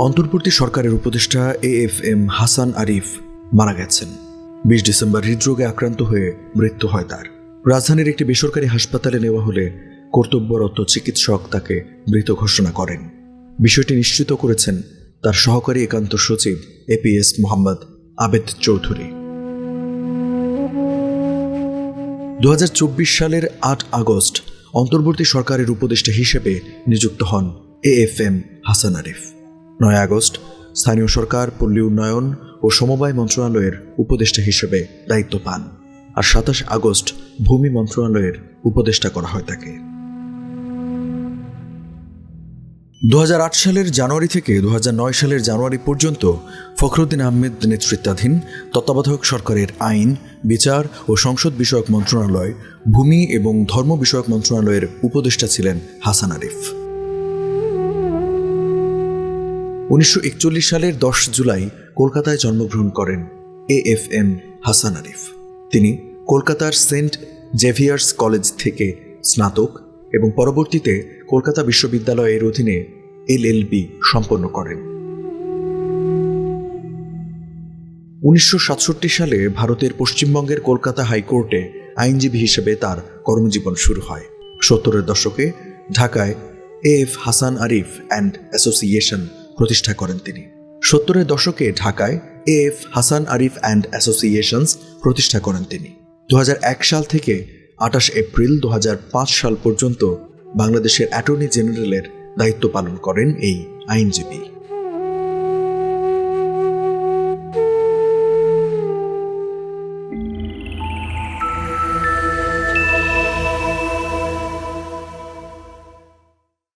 অন্তর্বর্তী সরকারের উপদেষ্টা AFM হাসান আরিফ মারা গেছেন। 20 ডিসেম্বর হৃদরোগে আক্রান্ত হয়ে মৃত্যু হয় তার। রাজধানীর একটি বেসরকারি হাসপাতালে নেওয়া হলে কর্তব্যরত চিকিৎসক তাকে মৃত ঘোষণা করেন। বিষয়টি নিশ্চিত করেছেন তার সহকারী একান্ত সচিব APS মোহাম্মদ আবেদ চৌধুরী। 2024 সালের 8 আগস্ট অন্তর্বর্তী সরকারের উপদেষ্টা হিসেবে নিযুক্ত হন AFM হাসান আরিফ। 9 আগস্ট স্থানীয় সরকার, পল্লী উন্নয়ন ও সমবায় মন্ত্রণালয়ের উপদেষ্টা হিসেবে দায়িত্ব পান, আর 27 আগস্ট ভূমি মন্ত্রণালয়ের উপদেষ্টা করা হয় তাকে। 2008 সালের জানুয়ারি থেকে 2009 সালের জানুয়ারি পর্যন্ত ফখরুদ্দিন আহমেদ নেতৃত্বাধীন তত্ত্বাবধায়ক সরকারের আইন, বিচার ও সংসদ বিষয়ক মন্ত্রণালয়, ভূমি এবং ধর্ম বিষয়ক মন্ত্রণালয়ের উপদেষ্টা ছিলেন হাসান আরিফ। 1941 সালের 10 জুলাই কলকাতায় জন্মগ্রহণ করেন AFM হাসান আরিফ। তিনি কলকাতার সেন্ট জেভিয়ার্স কলেজ থেকে স্নাতক এবং পরবর্তীতে কলকাতা বিশ্ববিদ্যালয়ের অধীনে LLB সম্পন্ন করেন। 1967 সালে ভারতের পশ্চিমবঙ্গের কলকাতা হাইকোর্টে আইনজীবী হিসেবে তার কর্মজীবন শুরু হয়। 70-এর দশকে ঢাকায় AF Hasan Arif and association প্রতিষ্ঠা করেন তিনি। 70-এর দশকে ঢাকায় AF Hasan Arif and associations প্রতিষ্ঠা করেন তিনি। 2001 সাল থেকে 28 এপ্রিল 2005 সাল পর্যন্ত বাংলাদেশের অ্যাটর্নি জেনারেলের দায়িত্ব পালন করেন এই আইনজীবী।